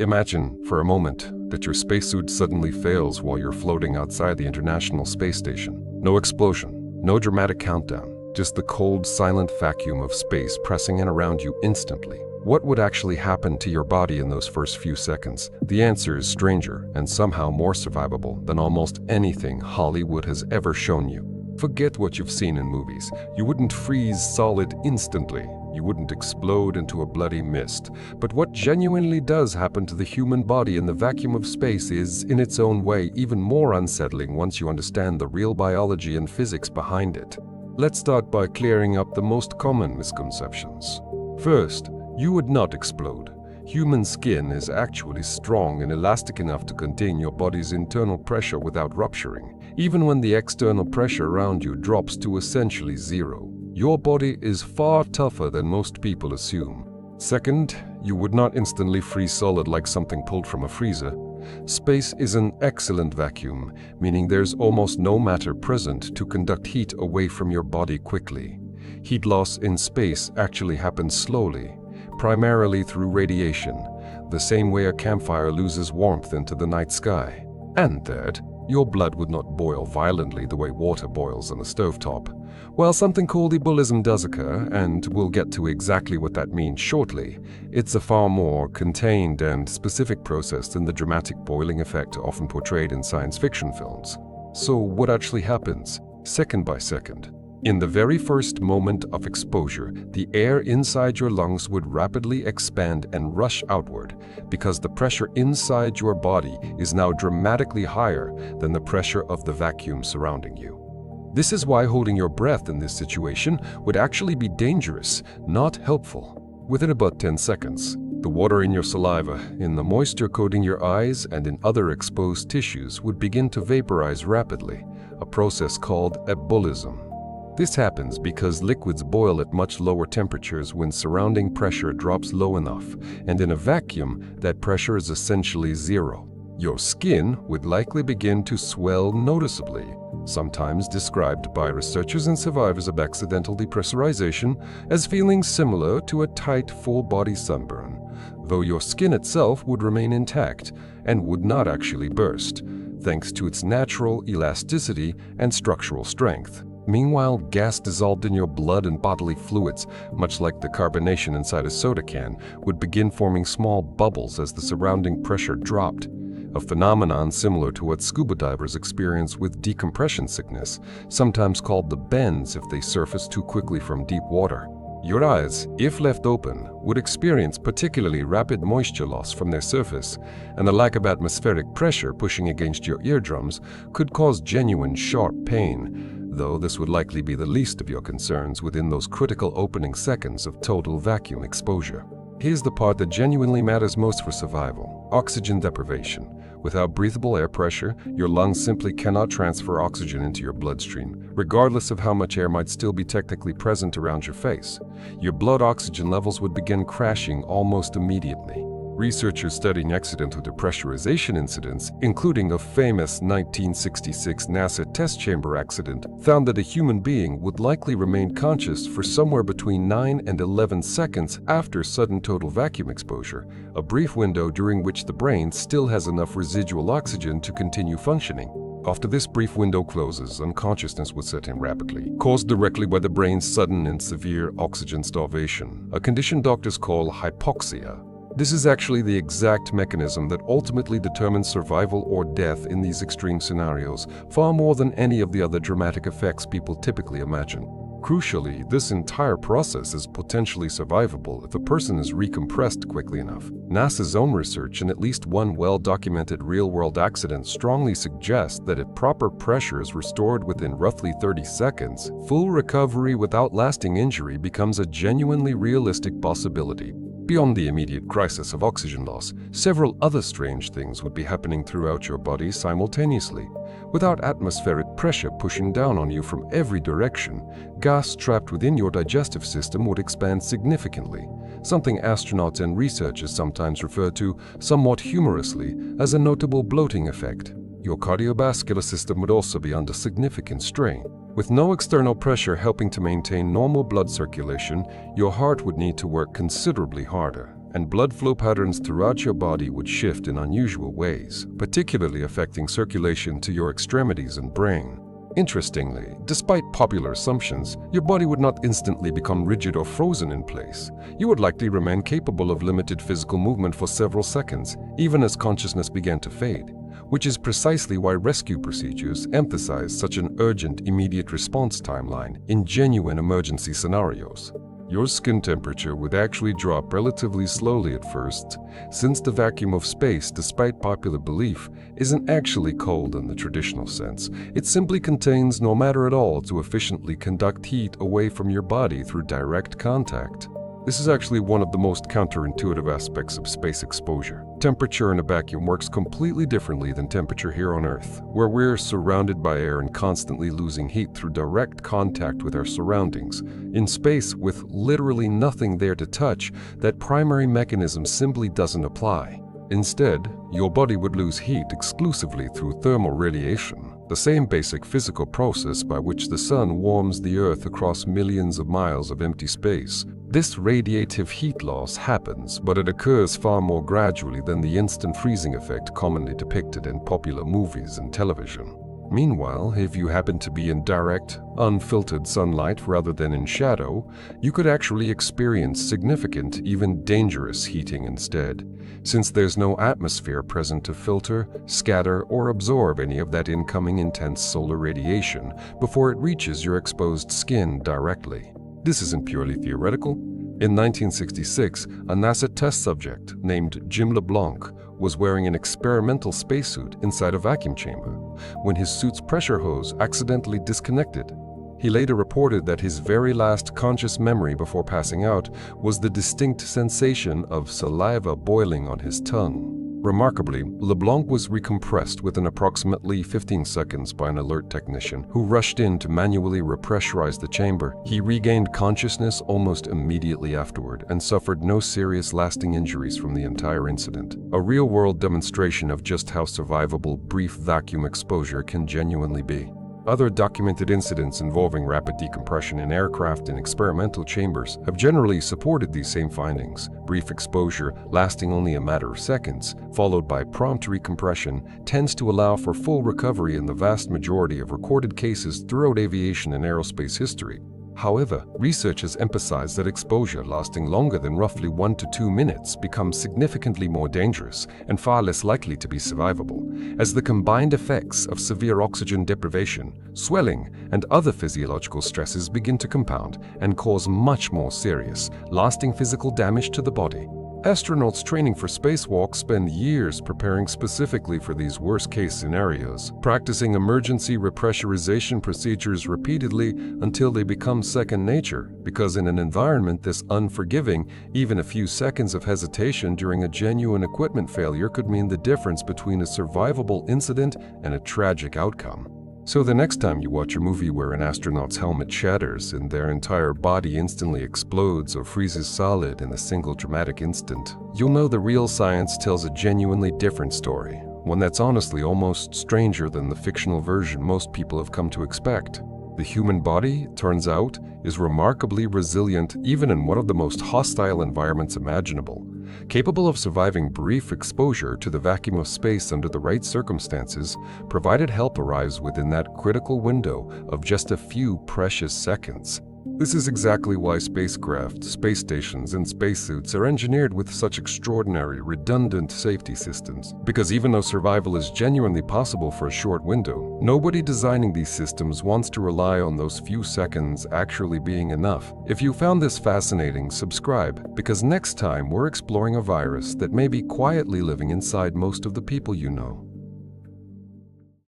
Imagine, for a moment, that your spacesuit suddenly fails while you're floating outside the International Space Station. No explosion, no dramatic countdown, just the cold, silent vacuum of space pressing in around you instantly. What would actually happen to your body in those first few seconds? The answer is stranger and somehow more survivable than almost anything Hollywood has ever shown you. Forget what you've seen in movies. You wouldn't freeze solid instantly. You wouldn't explode into a bloody mist. But what genuinely does happen to the human body in the vacuum of space is, in its own way, even more unsettling once you understand the real biology and physics behind it. Let's start by clearing up the most common misconceptions. First, you would not explode. Human skin is actually strong and elastic enough to contain your body's internal pressure without rupturing, even when the external pressure around you drops to essentially zero. Your body is far tougher than most people assume. Second, you would not instantly freeze solid like something pulled from a freezer. Space is an excellent vacuum, meaning there's almost no matter present to conduct heat away from your body quickly. Heat loss in space actually happens slowly, primarily through radiation, the same way a campfire loses warmth into the night sky. And third, your blood would not boil violently the way water boils on a stovetop. While something called ebullition does occur, and we'll get to exactly what that means shortly, it's a far more contained and specific process than the dramatic boiling effect often portrayed in science fiction films. So what actually happens, second by second? In the very first moment of exposure, the air inside your lungs would rapidly expand and rush outward because the pressure inside your body is now dramatically higher than the pressure of the vacuum surrounding you. This is why holding your breath in this situation would actually be dangerous, not helpful. Within about 10 seconds, the water in your saliva, in the moisture coating your eyes, and in other exposed tissues would begin to vaporize rapidly, a process called ebullition. This happens because liquids boil at much lower temperatures when surrounding pressure drops low enough, and in a vacuum, that pressure is essentially zero. Your skin would likely begin to swell noticeably, sometimes described by researchers and survivors of accidental depressurization as feeling similar to a tight, full-body sunburn, though your skin itself would remain intact and would not actually burst, thanks to its natural elasticity and structural strength. Meanwhile, gas dissolved in your blood and bodily fluids, much like the carbonation inside a soda can, would begin forming small bubbles as the surrounding pressure dropped, a phenomenon similar to what scuba divers experience with decompression sickness, sometimes called the bends if they surface too quickly from deep water. Your eyes, if left open, would experience particularly rapid moisture loss from their surface, and the lack of atmospheric pressure pushing against your eardrums could cause genuine sharp pain, though this would likely be the least of your concerns within those critical opening seconds of total vacuum exposure. Here's the part that genuinely matters most for survival: oxygen deprivation. Without breathable air pressure, your lungs simply cannot transfer oxygen into your bloodstream, regardless of how much air might still be technically present around your face. Your blood oxygen levels would begin crashing almost immediately. Researchers studying accidental depressurization incidents, including a famous 1966 NASA test chamber accident, found that a human being would likely remain conscious for somewhere between 9 and 11 seconds after sudden total vacuum exposure, a brief window during which the brain still has enough residual oxygen to continue functioning. After this brief window closes, unconsciousness would set in rapidly, caused directly by the brain's sudden and severe oxygen starvation, a condition doctors call hypoxia. This is actually the exact mechanism that ultimately determines survival or death in these extreme scenarios, far more than any of the other dramatic effects people typically imagine. Crucially, this entire process is potentially survivable if a person is recompressed quickly enough. NASA's own research and at least one well-documented real-world accident strongly suggest that if proper pressure is restored within roughly 30 seconds, full recovery without lasting injury becomes a genuinely realistic possibility. Beyond the immediate crisis of oxygen loss, several other strange things would be happening throughout your body simultaneously. Without atmospheric pressure pushing down on you from every direction, gas trapped within your digestive system would expand significantly, something astronauts and researchers sometimes refer to, somewhat humorously, as a notable bloating effect. Your cardiovascular system would also be under significant strain. With no external pressure helping to maintain normal blood circulation, your heart would need to work considerably harder, and blood flow patterns throughout your body would shift in unusual ways, particularly affecting circulation to your extremities and brain. Interestingly, despite popular assumptions, your body would not instantly become rigid or frozen in place. You would likely remain capable of limited physical movement for several seconds, even as consciousness began to fade, which is precisely why rescue procedures emphasize such an urgent, immediate response timeline in genuine emergency scenarios. Your skin temperature would actually drop relatively slowly at first, since the vacuum of space, despite popular belief, isn't actually cold in the traditional sense. It simply contains no matter at all to efficiently conduct heat away from your body through direct contact. This is actually one of the most counterintuitive aspects of space exposure. Temperature in a vacuum works completely differently than temperature here on Earth, where we're surrounded by air and constantly losing heat through direct contact with our surroundings. In space, with literally nothing there to touch, that primary mechanism simply doesn't apply. Instead, your body would lose heat exclusively through thermal radiation, the same basic physical process by which the sun warms the Earth across millions of miles of empty space. This radiative heat loss happens, but it occurs far more gradually than the instant freezing effect commonly depicted in popular movies and television. Meanwhile, if you happen to be in direct, unfiltered sunlight rather than in shadow, you could actually experience significant, even dangerous heating instead, since there's no atmosphere present to filter, scatter, or absorb any of that incoming intense solar radiation before it reaches your exposed skin directly. This isn't purely theoretical. In 1966, a NASA test subject named Jim LeBlanc was wearing an experimental spacesuit inside a vacuum chamber when his suit's pressure hose accidentally disconnected. He later reported that his very last conscious memory before passing out was the distinct sensation of saliva boiling on his tongue. Remarkably, LeBlanc was recompressed within approximately 15 seconds by an alert technician who rushed in to manually repressurize the chamber. He regained consciousness almost immediately afterward and suffered no serious lasting injuries from the entire incident. A real-world demonstration of just how survivable brief vacuum exposure can genuinely be. Other documented incidents involving rapid decompression in aircraft and experimental chambers have generally supported these same findings. Brief exposure, lasting only a matter of seconds, followed by prompt recompression, tends to allow for full recovery in the vast majority of recorded cases throughout aviation and aerospace history. However, research has emphasized that exposure lasting longer than roughly 1 to 2 minutes becomes significantly more dangerous and far less likely to be survivable, as the combined effects of severe oxygen deprivation, swelling, and other physiological stresses begin to compound and cause much more serious, lasting physical damage to the body. Astronauts training for spacewalks spend years preparing specifically for these worst-case scenarios, practicing emergency repressurization procedures repeatedly until they become second nature, because in an environment this unforgiving, even a few seconds of hesitation during a genuine equipment failure could mean the difference between a survivable incident and a tragic outcome. So the next time you watch a movie where an astronaut's helmet shatters and their entire body instantly explodes or freezes solid in a single dramatic instant, you'll know the real science tells a genuinely different story, one that's honestly almost stranger than the fictional version most people have come to expect. The human body, turns out, is remarkably resilient even in one of the most hostile environments imaginable, capable of surviving brief exposure to the vacuum of space under the right circumstances, provided help arrives within that critical window of just a few precious seconds. This is exactly why spacecraft, space stations, and spacesuits are engineered with such extraordinary, redundant safety systems. Because even though survival is genuinely possible for a short window, nobody designing these systems wants to rely on those few seconds actually being enough. If you found this fascinating, subscribe, because next time we're exploring a virus that may be quietly living inside most of the people you know.